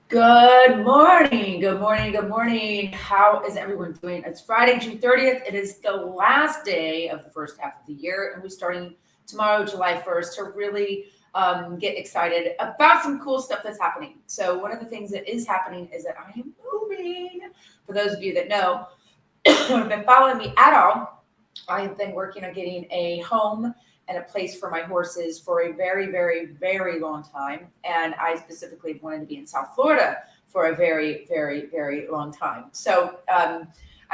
Good morning. Good morning. Good morning. How is everyone doing? It's Friday, June 30th. It is the last day of the first half of the year, and we're starting tomorrow, July 1st, to really get excited about some cool stuff that's happening. So, one of the things that is happening is that I am moving. For those of you that know, who have been following me at all, I've been working on getting a home and a place for my horses for a very, very, very long time. And I specifically wanted to be in South Florida for a very, very, very long time. So I'm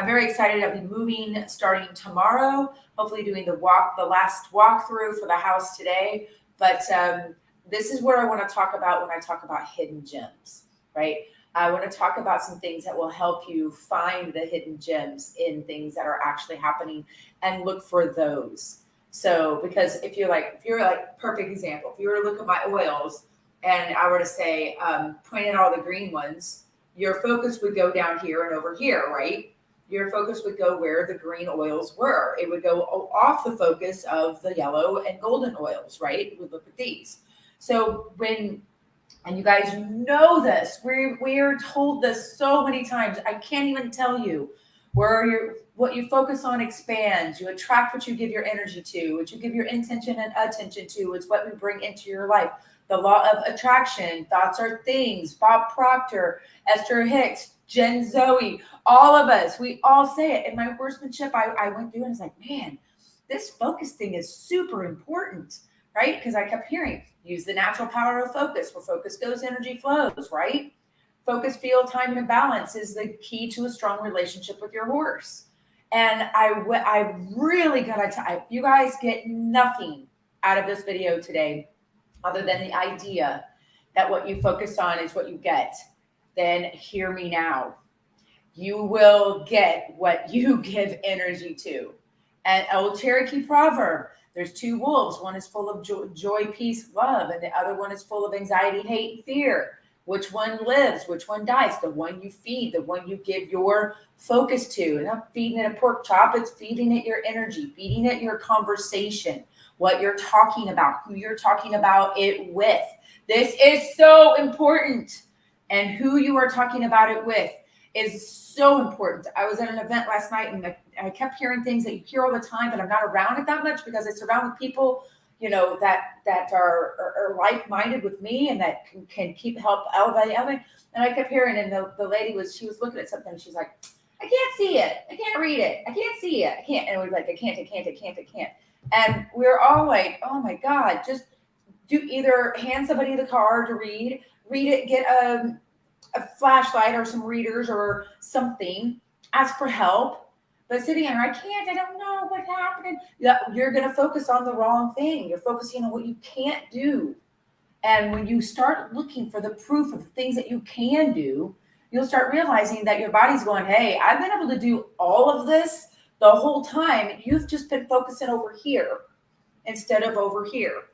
very excited. I'll be moving starting tomorrow, hopefully doing the last walkthrough for the house today. But this is where I want to talk about when I talk about hidden gems, right? I want to talk about some things that will help you find the hidden gems in things that are actually happening and look for those. So, because if you're like perfect example, if you were to look at my oils and I were to say, point at all the green ones, your focus would go down here and over here, right? Your focus would go where the green oils were. It would go off the focus of the yellow and golden oils, right? It would look at these. So and you guys know this. We are told this so many times. I can't even tell you what you focus on expands. You attract what you give your energy to, what you give your intention and attention to. It's what we bring into your life. The law of attraction, thoughts are things. Bob Proctor, Esther Hicks, Jen Zoe, all of us, we all say it. In my horsemanship, I went through and it's like, man, this focus thing is super important, right? Because I kept hearing, use the natural power of focus. Where focus goes, energy flows, right? Focus, feel, time, and balance is the key to a strong relationship with your horse. And I really gotta tell you, you guys get nothing out of this video today other than the idea that what you focus on is what you get, then hear me now. You will get what you give energy to. An old Cherokee proverb, there's two wolves. One is full of joy, peace, love, and the other one is full of anxiety, hate, and fear. Which one lives? Which one dies? The one you feed, the one you give your focus to. Not feeding it a pork chop, it's feeding it your energy, feeding it your conversation, what you're talking about, who you're talking about it with. This is so important. And who you are talking about it with is so important. I was at an event last night and I kept hearing things that you hear all the time, but I'm not around it that much because I surround with people, that are like-minded with me and that can keep help elevate. And I kept hearing, and the lady she was looking at something and she's like, I can't see it. I can't read it. I can't see it. I can't. And it was like, I can't. And we're all like, oh my God, just do either hand somebody the card to read it, get a flashlight or some readers or something, ask for help. But sitting there, I don't know what's happening. You're going to focus on the wrong thing. You're focusing on what you can't do. And when you start looking for the proof of things that you can do, you'll start realizing that your body's going, hey, I've been able to do all of this the whole time. You've just been focusing over here instead of over here.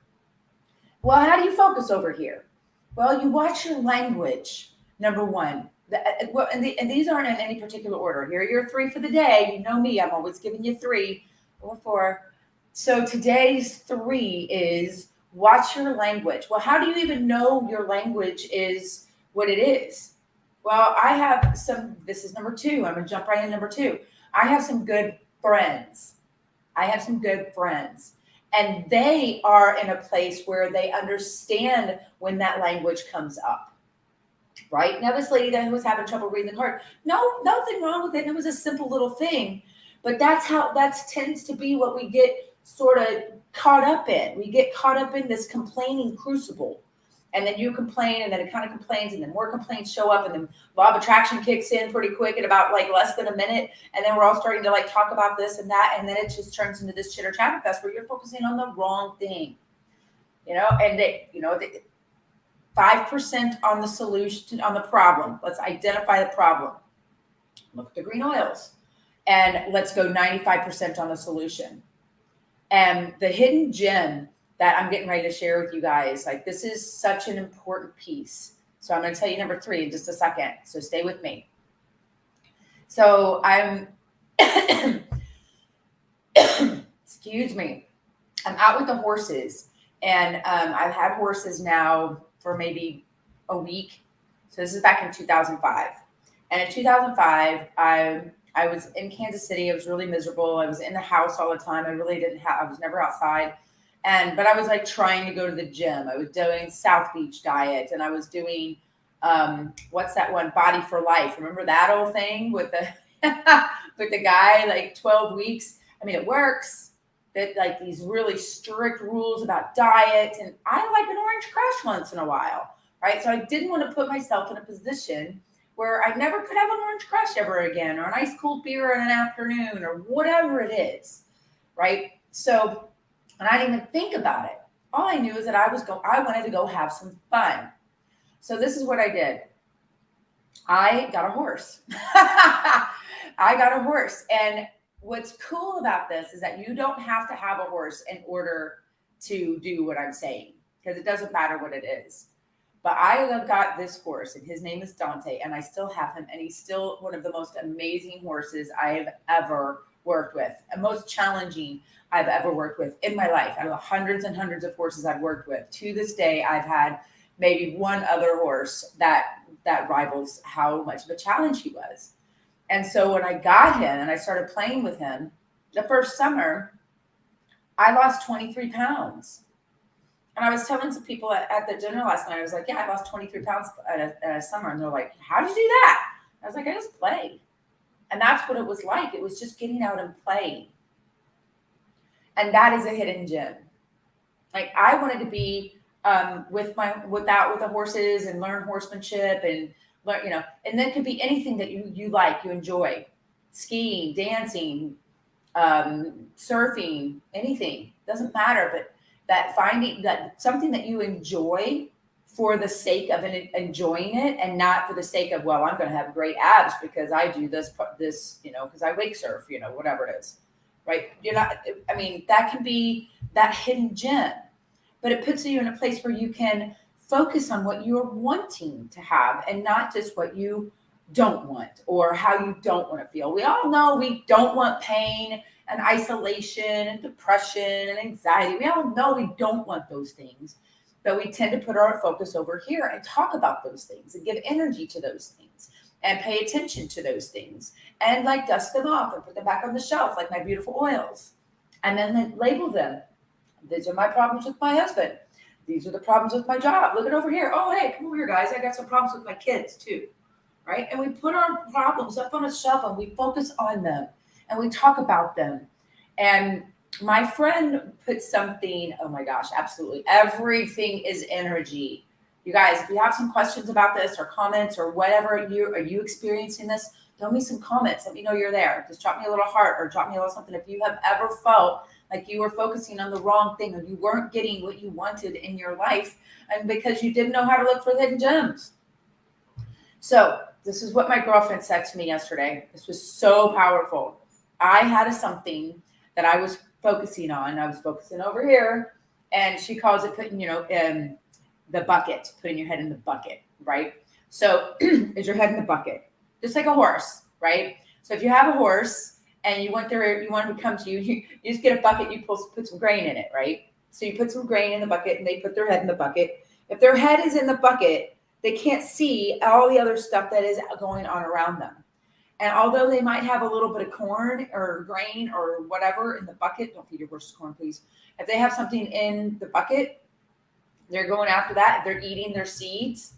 Well, how do you focus over here? Well, you watch your language, number one. And these aren't in any particular order. Here are your three for the day. You know me, I'm always giving you three or four. So today's three is watch your language. Well, how do you even know your language is what it is? Well, this is number two. I'm going to jump right in number two. I have some good friends. And they are in a place where they understand when that language comes up. Right now, this lady that was having trouble reading the card, no, nothing wrong with it. It was a simple little thing, but that tends to be what we get sort of caught up in. We get caught up in this complaining crucible, and then you complain, and then it kind of complains, and then more complaints show up, and then law of attraction kicks in pretty quick in about like less than a minute, and then we're all starting to like talk about this and that, and then it just turns into this chitter chatter fest where you're focusing on the wrong thing, and 5% on the solution, on the problem. Let's identify the problem. Look at the green oils. And let's go 95% on the solution. And the hidden gem that I'm getting ready to share with you guys, like this is such an important piece. So I'm going to tell you number three in just a second. So stay with me. So excuse me. I'm out with the horses. And I've had horses now for maybe a week, So this is back in 2005. And in 2005, I was in Kansas City. I was really miserable. I was in the house all the time. I really didn't have, I was never outside. But I was like trying to go to the gym. I was doing South Beach diet, and I was doing, what's that one? Body for Life. Remember that old thing with the, with the guy, like 12 weeks. I mean, it works. That like these really strict rules about diet. And I like an orange crush once in a while, right? So I didn't want to put myself in a position where I never could have an orange crush ever again, or an ice cold beer in an afternoon, or whatever it is, right? So, and I didn't even think about it. All I knew is that I wanted to go have some fun. So this is what I did. I got a horse. I got a horse. And what's cool about this is that you don't have to have a horse in order to do what I'm saying, because it doesn't matter what it is. But I got this horse, and his name is Dante, and I still have him, and he's still one of the most amazing horses I've ever worked with, and most challenging I've ever worked with in my life. Out of the hundreds and hundreds of horses I've worked with, to this day, I've had maybe one other horse that rivals how much of a challenge he was. And so when I got him and I started playing with him, the first summer, I lost 23 pounds. And I was telling some people at the dinner last night, I was like, yeah, I lost 23 pounds at a summer. And they're like, how did you do that? I was like, I just played. And that's what it was like. It was just getting out and playing. And that is a hidden gem. Like I wanted to be with the horses and learn horsemanship and learn, and that could be anything that you like, you enjoy. Skiing, dancing, surfing, anything. Doesn't matter, but that finding that something that you enjoy for the sake of enjoying it, and not for the sake of, well, I'm going to have great abs because I do this, because I wake surf, whatever it is, right? That can be that hidden gem, but it puts you in a place where you can focus on what you're wanting to have and not just what you don't want or how you don't want to feel. We all know we don't want pain and isolation and depression and anxiety. We all know we don't want those things, but we tend to put our focus over here and talk about those things and give energy to those things and pay attention to those things and like dust them off and put them back on the shelf like my beautiful oils, and then label them. These are my problems with my husband. These are the problems with my job. Look at over here. Oh, hey, come over here, guys. I got some problems with my kids too, right? And we put our problems up on a shelf and we focus on them. And we talk about them. And my friend put something, oh my gosh, absolutely. Everything is energy. You guys, if you have some questions about this or comments or whatever, are you experiencing this? Throw me some comments. Let me know you're there. Just drop me a little heart or drop me a little something. If you have ever felt like you were focusing on the wrong thing or you weren't getting what you wanted in your life, and because you didn't know how to look for hidden gems. So this is what my girlfriend said to me yesterday. This was so powerful. I had something that I was focusing on. I was focusing over here, and she calls it putting, in the bucket, putting your head in the bucket, right? So is your head in the bucket, just like a horse, right? So if you have a horse and you want to come to you, you just get a bucket, you put some grain in it, right? So you put some grain in the bucket and they put their head in the bucket. If their head is in the bucket, they can't see all the other stuff that is going on around them. And although they might have a little bit of corn or grain or whatever in the bucket, don't feed your horses corn, please. If they have something in the bucket, they're going after that. They're eating their seeds.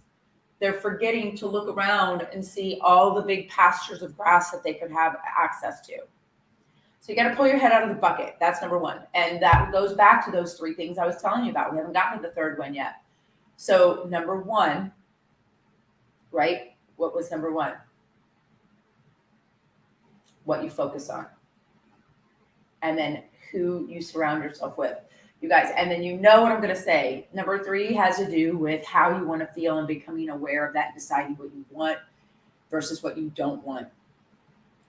They're forgetting to look around and see all the big pastures of grass that they could have access to. So you got to pull your head out of the bucket. That's number one. And that goes back to those three things I was telling you about. We haven't gotten to the third one yet. So number one, right? What was number one? What you focus on. And then who you surround yourself with. You guys, and then you know what I'm going to say. Number three has to do with how you want to feel and becoming aware of that and deciding what you want versus what you don't want,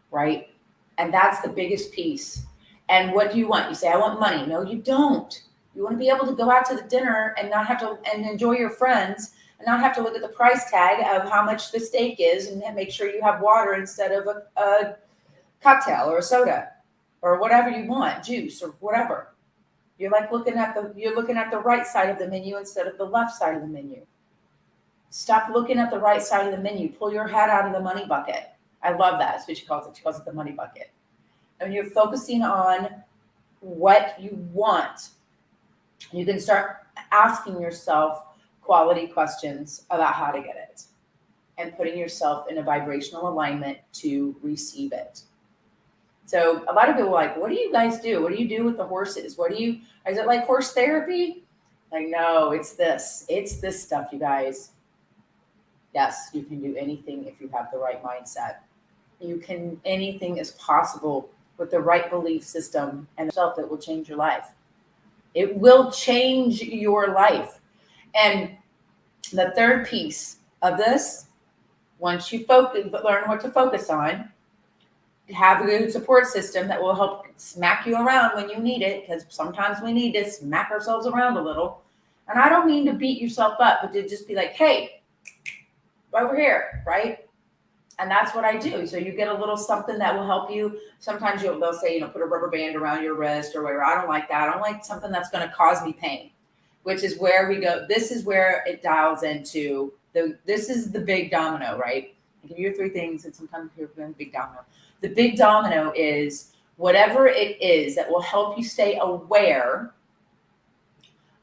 right? And that's the biggest piece. And what do you want? You say, I want money. No, you don't. You want to be able to go out to the dinner and not have to, and enjoy your friends and not have to look at the price tag of how much the steak is and make sure you have water instead of a cocktail or a soda or whatever you want, juice or whatever. You're looking at the right side of the menu instead of the left side of the menu. Stop looking at the right side of the menu. Pull your head out of the money bucket. I love that. That's what she calls it. She calls it the money bucket. And you're focusing on what you want, you can start asking yourself quality questions about how to get it and putting yourself in a vibrational alignment to receive it. So a lot of people are like, what do you guys do? What do you do with the horses? Is it like horse therapy? Like, no, it's this stuff, you guys. Yes, you can do anything if you have the right mindset. Anything is possible with the right belief system and self that will change your life. It will change your life. And the third piece of this, once you learn what to focus on, have a good support system that will help smack you around when you need it, because sometimes we need to smack ourselves around a little. And I don't mean to beat yourself up, but to just be like, hey, over here, right? And that's what I do. So you get a little something that will help you. Sometimes they'll say, put a rubber band around your wrist or whatever. I don't like that. I don't like something that's going to cause me pain, which is where we go. This is where it dials into this is the big domino, right? I give you 3 things, and sometimes you're going big domino. The big domino is whatever it is that will help you stay aware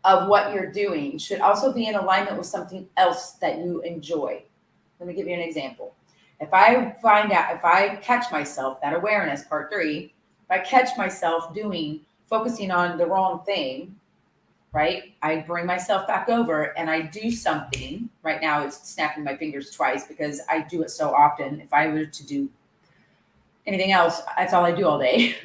of what you're doing should also be in alignment with something else that you enjoy. Let me give you an example. If I catch myself, that awareness, part 3, if I catch myself focusing on the wrong thing, right? I bring myself back over and I do something. Right now it's snapping my fingers twice because I do it so often. If I were to do anything else, that's all I do all day.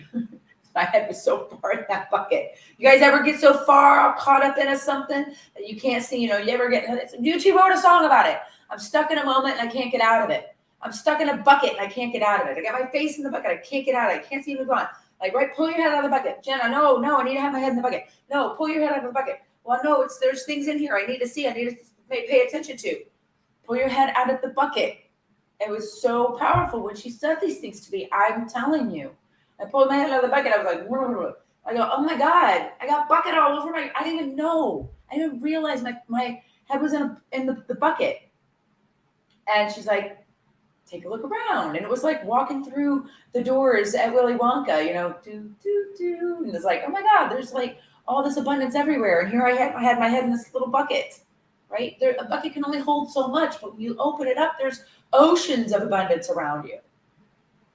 My head was so far in that bucket. You guys ever get so far caught up into something that you can't see? You ever get, YouTube wrote a song about it. I'm stuck in a moment and I can't get out of it. I'm stuck in a bucket and I can't get out of it. I got my face in the bucket. I can't get out of it. I can't see what's on. Like, right, pull your head out of the bucket. Jenna, no, I need to have my head in the bucket. No, pull your head out of the bucket. Well, no, there's things in here I need to see. I need to pay attention to. Pull your head out of the bucket. It was so powerful when she said these things to me. I'm telling you. I pulled my head out of the bucket. I was like, Rrr. I go, oh my God, I got bucket all over I didn't even know. I didn't realize my head was in the bucket. And she's like, take a look around. And it was like walking through the doors at Willy Wonka, do. And it's like, oh my God, there's like all this abundance everywhere. And here I had my head in this little bucket, right? A bucket can only hold so much, but when you open it up, there's oceans of abundance around you.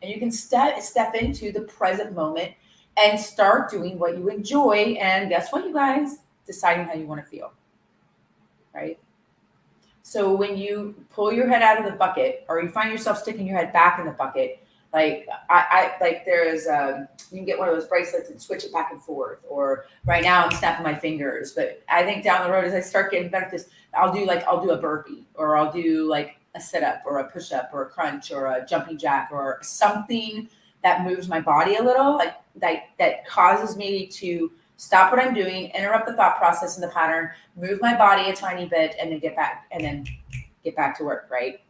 And you can step into the present moment and start doing what you enjoy. And guess what, you guys? Deciding how you want to feel, right? So when you pull your head out of the bucket, or you find yourself sticking your head back in the bucket, like there's you can get one of those bracelets and switch it back and forth. Or right now I'm snapping my fingers, but I think down the road as I start getting better at this, I'll do a burpee, or I'll do like a sit up or a push up or a crunch or a jumping jack or something that moves my body a little, like that causes me to stop what I'm doing, interrupt the thought process and the pattern, move my body a tiny bit, and then get back to work, right?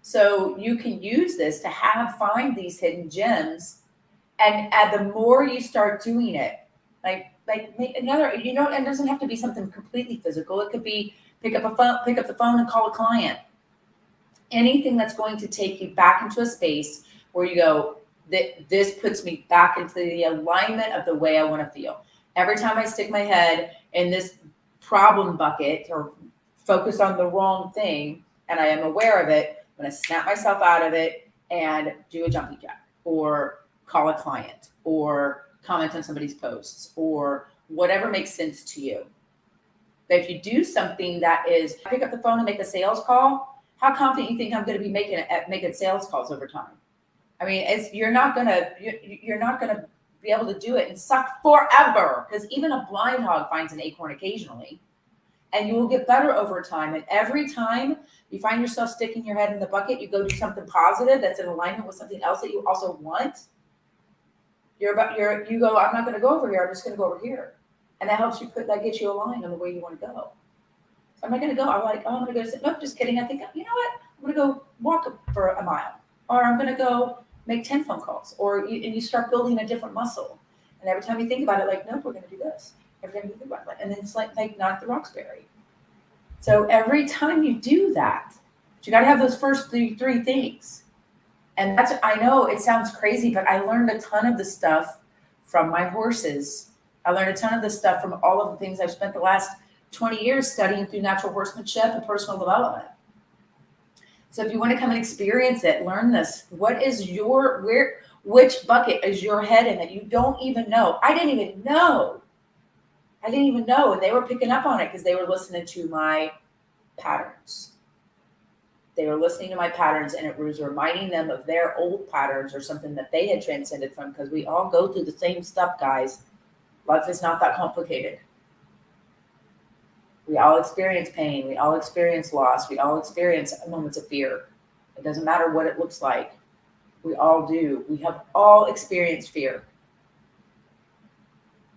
So you can use this to find these hidden gems, and the more you start doing it, like another, it doesn't have to be something completely physical. It could be pick up the phone and call a client. Anything that's going to take you back into a space where you go, this puts me back into the alignment of the way I want to feel. Every time I stick my head in this problem bucket or focus on the wrong thing and I am aware of it, I'm going to snap myself out of it and do a jumping jack or call a client or comment on somebody's posts or whatever makes sense to you. But if you do something that is pick up the phone and make a sales call, how confident you think I'm going to be making sales calls over time? I mean, you're not gonna be able to do it and suck forever, because even a blind hog finds an acorn occasionally, and you will get better over time. And every time you find yourself sticking your head in the bucket, you go do something positive that's in alignment with something else that you also want. You go, I'm not going to go over here. I'm just going to go over here, and that helps you gets you aligned on the way you want to go. So I'm not going to go. I'm like, oh, I'm going to go. Nope, just kidding. I think, you know what? I'm going to go walk for a mile, or I'm going to go make 10 phone calls, and you start building a different muscle. And every time you think about it, like, nope, we're going to do this. Every time you think about it, and then it's like not the Roxbury. So every time you do that, you got to have those first three things. And that's, I know it sounds crazy, but I learned a ton of the stuff from my horses. I learned a ton of the stuff from all of the things I've spent the last 20 years studying through natural horsemanship and personal development. So if you want to come and experience it, learn this. What is which bucket is your head in that you don't even know? I didn't even know. And they were picking up on it because they were listening to my patterns. They were listening to my patterns, and it was reminding them of their old patterns or something that they had transcended from, because we all go through the same stuff, guys. Life is not that complicated. We all experience pain. We all experience loss. We all experience moments of fear. It doesn't matter what it looks like. We all do. We have all experienced fear.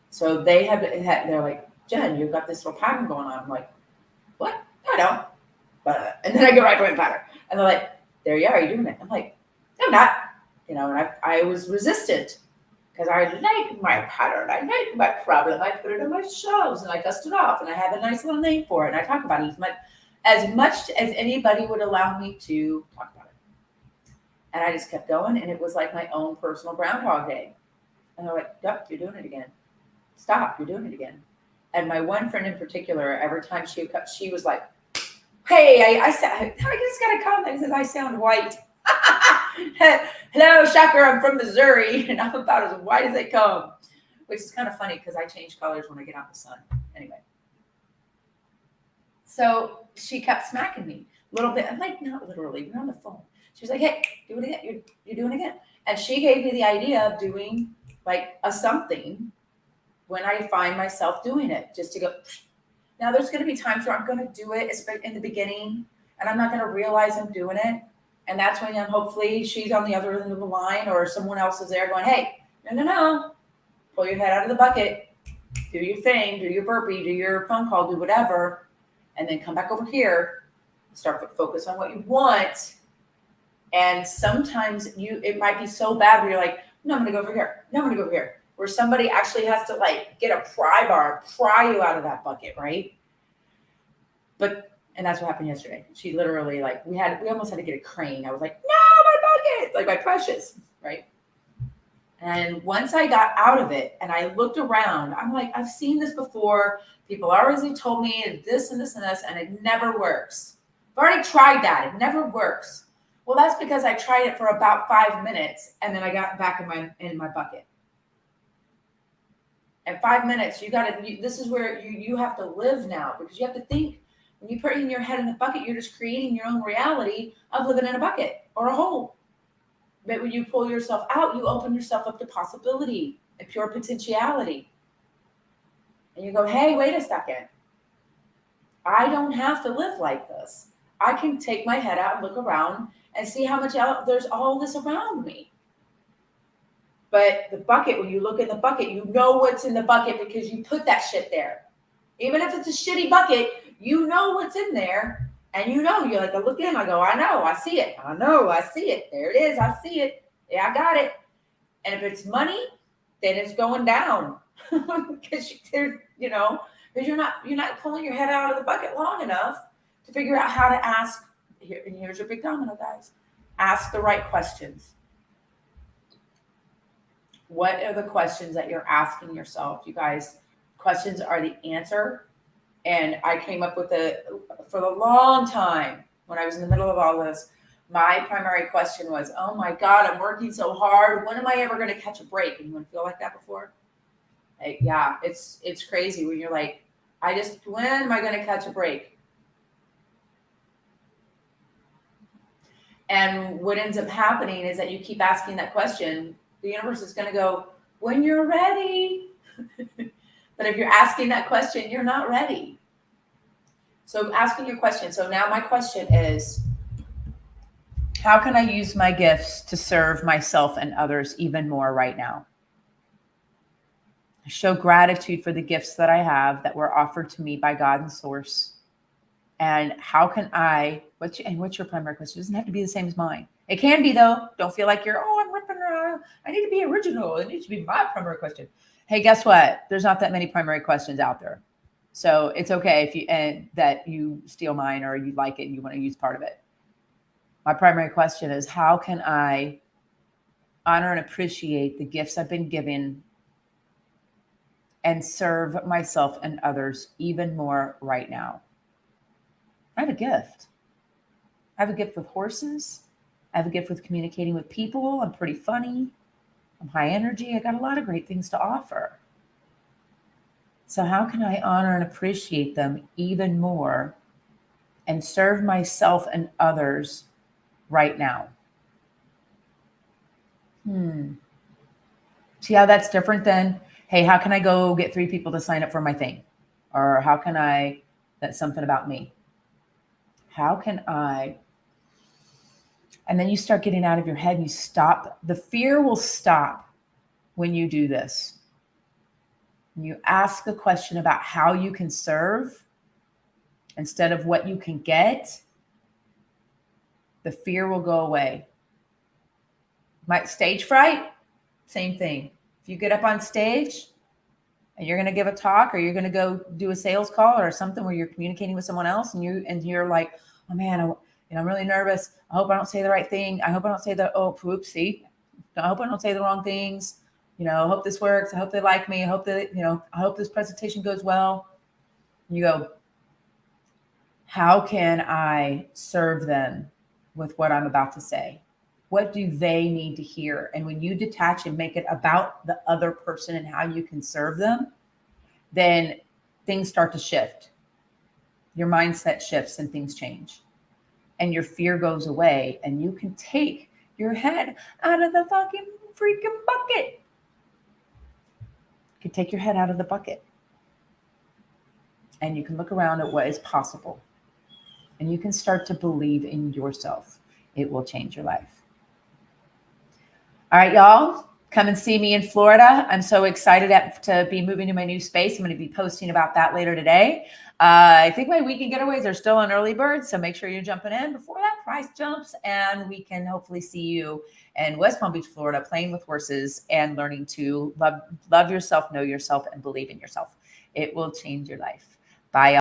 So they're like, Jen, you've got this little pattern going on. I'm like, what? I don't. And then I go right to my pattern. And they're like, there you are, you're doing it. I'm like, no, I'm not. And I was resistant because I like my pattern. I like my problem. I put it on my shelves and I dust it off and I have a nice little name for it. And I talk about it as much as anybody would allow me to talk about it. And I just kept going. And it was like my own personal Groundhog Day. And they're like, yep, you're doing it again. Stop, you're doing it again. And my one friend in particular, every time she was like, hey, I just got a comment that says I sound white. Hello, shocker, I'm from Missouri, and I'm about as white as they come, which is kind of funny because I change colors when I get out in the sun. Anyway. So she kept smacking me a little bit. I'm like, not literally, we're on the phone. She was like, hey, do it again. You're doing it again. And she gave me the idea of doing like a something when I find myself doing it, just to go. Now, there's going to be times where I'm going to do it in the beginning, and I'm not going to realize I'm doing it. And that's when hopefully she's on the other end of the line, or someone else is there going, hey, no. Pull your head out of the bucket. Do your thing. Do your burpee. Do your phone call. Do whatever. And then come back over here. Start to focus on what you want. And sometimes it might be so bad where you're like, no, I'm going to go over here. No, I'm going to go over here. Where somebody actually has to like get a pry bar, pry you out of that bucket, right? And that's what happened yesterday. She literally we almost had to get a crane. I was like, no, my bucket, like my precious, right? And once I got out of it and I looked around, I'm like, I've seen this before. People already told me this and this and this, and it never works. I've already tried that. It never works. Well, that's because I tried it for about 5 minutes and then I got back in my bucket. And 5 minutes, this is where you have to live now, because you have to think. When you put in your head in the bucket, you're just creating your own reality of living in a bucket or a hole. But when you pull yourself out, you open yourself up to possibility and pure potentiality. And you go, hey, wait a second. I don't have to live like this. I can take my head out and look around and see how much there's all this around me. But the bucket, when you look in the bucket, you know what's in the bucket because you put that shit there. Even if it's a shitty bucket, you know what's in there. And you're like, I look in, I go, I know, I see it. I know, I see it. There it is, I see it. Yeah, I got it. And if it's money, then it's going down. Because you're not pulling your head out of the bucket long enough to figure out how to ask. And here's your big domino, guys. Ask the right questions. What are the questions that you're asking yourself? You guys, questions are the answer. And I came up with for a long time when I was in the middle of all this, my primary question was, oh my God, I'm working so hard. When am I ever going to catch a break? Anyone feel like that before? Yeah, it's crazy when you're like, when am I going to catch a break? And what ends up happening is that you keep asking that question. The universe is going to go, when you're ready. But if you're asking that question, you're not ready. So asking your question. So now my question is, how can I use my gifts to serve myself and others even more right now? Show gratitude for the gifts that I have that were offered to me by God and Source. And how can what's your primary question? It doesn't have to be the same as mine. It can be, though. Don't feel like I'm ripping around. I need to be original. It needs to be my primary question. Hey, guess what? There's not that many primary questions out there. So it's okay if you and that you steal mine or you like it and you want to use part of it. My primary question is, how can I honor and appreciate the gifts I've been given and serve myself and others even more right now? I have a gift. I have a gift with horses. I have a gift with communicating with people. I'm pretty funny. I'm high energy. I got a lot of great things to offer. So, how can I honor and appreciate them even more and serve myself and others right now? See how that's different than, hey, how can I go get 3 people to sign up for my thing? Or how can I, that's something about me. How can I, and then you start getting out of your head and you stop. The fear will stop when you do this. When you ask a question about how you can serve instead of what you can get, the fear will go away. Stage fright, same thing. If you get up on stage and you're going to give a talk or you're going to go do a sales call or something where you're communicating with someone else and you're like, oh man, I'm really nervous. I hope I don't say the right thing. I hope I don't say oopsie. I hope I don't say the wrong things. I hope this works. I hope they like me. I hope that, I hope this presentation goes well. You go, how can I serve them with what I'm about to say? What do they need to hear? And when you detach and make it about the other person and how you can serve them, then things start to shift. Your mindset shifts and things change. And your fear goes away and you can take your head out of the fucking freaking bucket. You can take your head out of the bucket. And you can look around at what is possible. And you can start to believe in yourself. It will change your life. All right, y'all, come and see me in Florida. I'm so excited to be moving to my new space. I'm going to be posting about that later today. I think my weekend getaways are still on early bird, so make sure you're jumping in before that price jumps, and we can hopefully see you in West Palm Beach, Florida, playing with horses and learning to love yourself, know yourself, and believe in yourself. It will change your life. Bye, y'all.